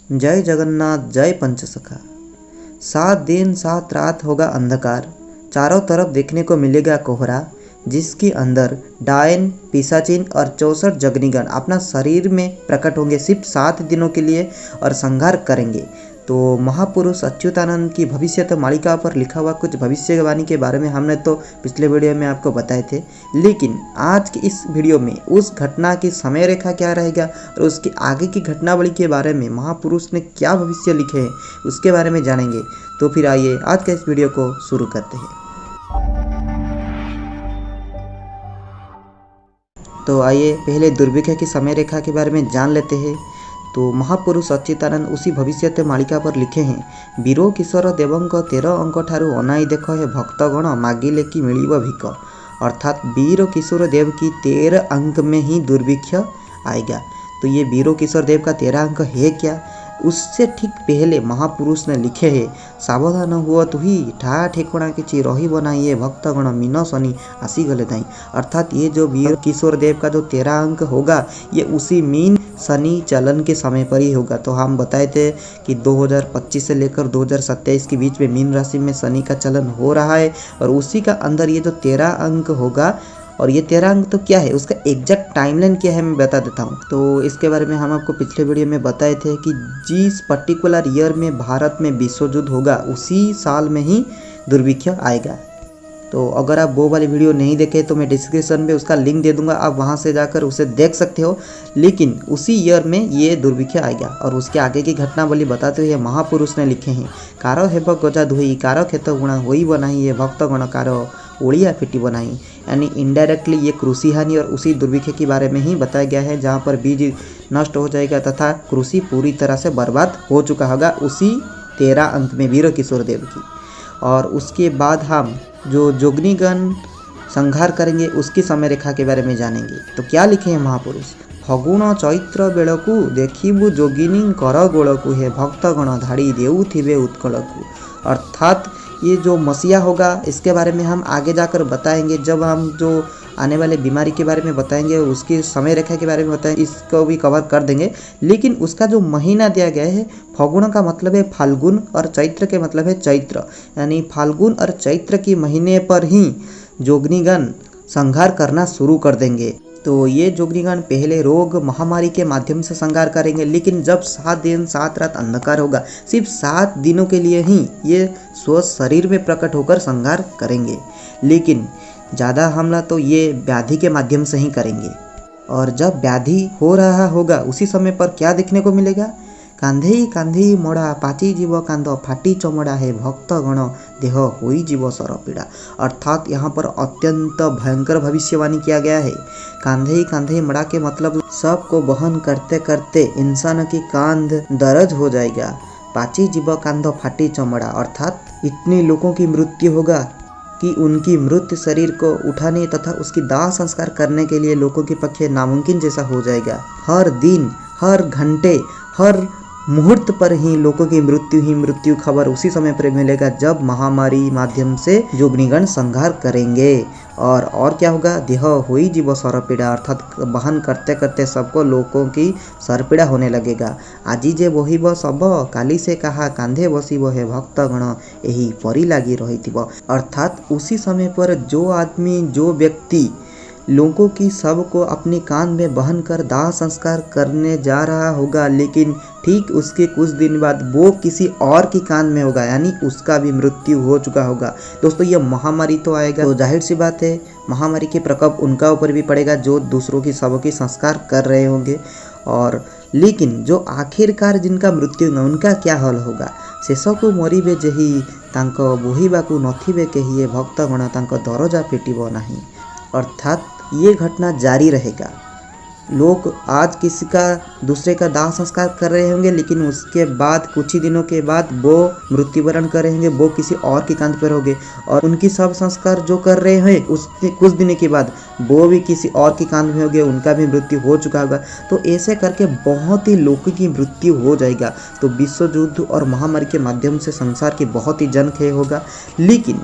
जय जगन्नाथ जय पंचसखा। 7 दिन 7 रात होगा अंधकार, चारों तरफ देखने को मिलेगा कोहरा, जिसके अंदर डायन पिशाचिन और 64 जगनीगण अपना शरीर में प्रकट होंगे सिर्फ 7 दिनों के लिए और संहार करेंगे। तो महापुरुष अच्युतानंद की भविष्य मालिका पर लिखा हुआ कुछ भविष्यवाणी के बारे में हमने तो पिछले वीडियो में आपको बताए थे, लेकिन आज की इस वीडियो में उस घटना की समय रेखा क्या रहेगा और उसके आगे की घटनावली के बारे में महापुरुष ने क्या भविष्य लिखे हैं उसके बारे में जानेंगे। तो फिर आइए आज के इस वीडियो को शुरू करते हैं। तो आइए पहले दुर्भिक्ष की समय रेखा के बारे में जान लेते हैं। तो महापुरुष अच्युतानंद उसी भविष्य मालिका पर लिखे हैं, वीरो किशोर देवंक 13 अंक ठारू अनाई देख हे भक्तगण मागिले कि मिलिब भिक। अर्थात वीर किशोर देव की 13 अंक में ही दुर्भिक्ष आएगा। तो ये वीरो किशोर देव का 13 अंक है क्या? उससे ठीक पहले महापुरुष ने लिखे है, सावधान हुआ तुही ठा ठेकणा किछि रही बनाइए भक्तगण मीन शनि आसी गले दाई। अर्थात ये जो वीर किशोर देव का जो 13 अंक होगा ये उसी मीन शनि चलन के समय पर ही होगा। तो हम बताए थे कि 2025 से लेकर 2027 के बीच में मीन राशि में शनि का चलन हो रहा है और उसी का अंदर ये जो 13 अंक होगा। और ये 13 अंक तो क्या है, उसका एग्जैक्ट टाइमलाइन क्या है मैं बता देता हूँ। तो इसके बारे में हम आपको पिछले वीडियो में बताए थे कि जिस पर्टिकुलर ईयर में भारत में विश्व युद्ध होगा उसी साल में ही दुर्भिक्ष आएगा। तो अगर आप वो वाली वीडियो नहीं देखे तो मैं डिस्क्रिप्शन में उसका लिंक दे दूंगा, आप वहां से जाकर उसे देख सकते हो। लेकिन उसी ईयर में ये दुर्भिक्ष आएगा और उसके आगे की घटनावली बताते हुए महापुरुष ने लिखे हैं, कारो हेब गजा धोई कारो खेत गुणा होई बनाई ये भक्तगण कारो ओलिया फिटी बनाई। यानी इनडायरेक्टली ये कृषि हानि और उसी दुर्भिक्ष के बारे में ही बताया गया है, जहाँ पर बीज नष्ट हो जाएगा तथा कृषि पूरी तरह से बर्बाद हो चुका होगा उसी 13 अंक में वीर किशोर देव की। और उसके बाद हम जो जोगनीगण संहार करेंगे उसकी समय रेखा के बारे में जानेंगे। तो क्या लिखे हैं महापुरुष, फगुण चैत्र बेलकू देखिबु जोगिनी कर गोलकू हे भक्तगण धाड़ी देऊ थिबे उत्कलकू। अर्थात ये जो मसीहा होगा इसके बारे में हम आगे जाकर बताएंगे, जब हम जो आने वाले बीमारी के बारे में बताएंगे उसकी समय रेखा के बारे में बताएंगे, इसको भी कवर कर देंगे। लेकिन उसका जो महीना दिया गया है, फगुण का मतलब है फाल्गुन और चैत्र के मतलब है चैत्र, यानी फाल्गुन और चैत्र के महीने पर ही जोगनीगण संहार करना शुरू कर देंगे। तो ये जोगनीगण पहले रोग महामारी के माध्यम से संहार करेंगे, लेकिन जब 7 दिन 7 रात अंधकार होगा सिर्फ 7 दिनों के लिए ही ये स्व शरीर में प्रकट होकर संहार करेंगे। लेकिन ज़्यादा हमला तो ये व्याधि के माध्यम से ही करेंगे। और जब व्याधि हो रहा होगा उसी समय पर क्या देखने को मिलेगा, कांधे कांधे मोड़ा पाची जीव कांध फाटी चमड़ा है भक्तगण देह होई जीव सरपीड़ा। अर्थात यहाँ पर अत्यंत भयंकर भविष्यवाणी किया गया है। कांधे कांधे मड़ा के मतलब सबको वहन करते करते इंसान की कांध दर्द हो जाएगा। पाची जीव कांध फाटी चमड़ा अर्थात इतने लोगों की मृत्यु होगा कि उनकी मृत शरीर को उठाने तथा उसकी दाह संस्कार करने के लिए लोगों के पक्षे नामुमकिन जैसा हो जाएगा। हर दिन हर घंटे हर मुहूर्त पर ही लोगों की मृत्यु खबर उसी समय पर मिलेगा जब महामारी माध्यम से जोगनीगण संहार करेंगे। और क्या होगा, देह हुई जीव सरपीड़ा अर्थात बहन करते करते सबको लोगों की सरपीड़ा होने लगेगा। आजी जे बहिब सब काली से कहा कांधे बसिब हे भक्तगण यही परी लागी रही। अर्थात उसी समय पर जो आदमी जो व्यक्ति लोगों की सब को अपनी कान में बहन कर दाह संस्कार करने जा रहा होगा, लेकिन ठीक उसके कुछ दिन बाद वो किसी और की कान में होगा, यानी उसका भी मृत्यु हो चुका होगा। दोस्तों ये महामारी तो आएगा, तो जाहिर सी बात है महामारी के प्रकोप उनका ऊपर भी पड़ेगा जो दूसरों की सबों की संस्कार कर रहे होंगे। और लेकिन जो आखिरकार जिनका मृत्यु होगा उनका क्या हाल होगा, शेषकू मरीबे जेही तांको बोहिबाकू नथिबे केहिए भक्तगण तांको दरजा पिटिब नाही। अर्थात ये घटना जारी रहेगा। लोग आज किसी का दूसरे का दाह संस्कार कर रहे होंगे, लेकिन उसके बाद कुछ ही दिनों के बाद वो मृत्युवरण कर रहे होंगे, वो किसी और की कांध पर होंगे और उनकी सब संस्कार जो कर रहे हैं उसके कुछ दिनों के बाद वो भी किसी और की कांध में होंगे, उनका भी मृत्यु हो चुका होगा। तो ऐसे करके बहुत ही लोगों की मृत्यु हो जाएगा। तो विश्व युद्ध और महामारी के माध्यम से संसार की बहुत ही जनक्षय होगा। लेकिन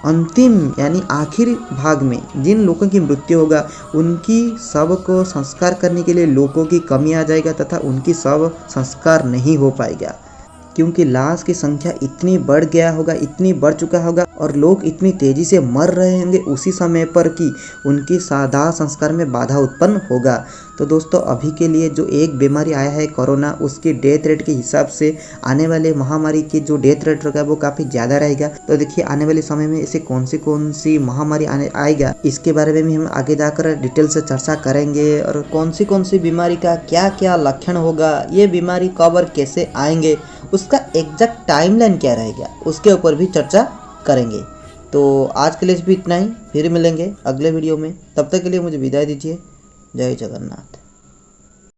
अंतिम यानी आखिरी भाग में जिन लोगों की मृत्यु होगा उनकी शव को संस्कार करने के लिए लोगों की कमी आ जाएगा तथा उनकी शव संस्कार नहीं हो पाएगा, क्योंकि लाश की संख्या इतनी बढ़ गया होगा, इतनी बढ़ चुका होगा और लोग इतनी तेजी से मर रहे होंगे उसी समय पर कि उनकी दाह संस्कार में बाधा उत्पन्न होगा। तो दोस्तों अभी के लिए जो एक बीमारी आया है कोरोना, उसकी डेथ रेट के हिसाब से आने वाले महामारी की जो डेथ रेट होगा वो काफ़ी ज़्यादा रहेगा। तो देखिए आने वाले समय में ऐसे कौन सी महामारी आएगा, इसके बारे में भी हम आगे जाकर डिटेल से चर्चा करेंगे और कौन सी बीमारी का क्या क्या लक्षण होगा, ये बीमारी कब और कैसे आएंगे, उसका एग्जैक्ट टाइमलाइन क्या रहेगा, उसके ऊपर भी चर्चा करेंगे। तो आज के लिए भी इतना ही, फिर मिलेंगे अगले वीडियो में। तब तक के लिए मुझे विदाई दीजिए। जय जगन्नाथ।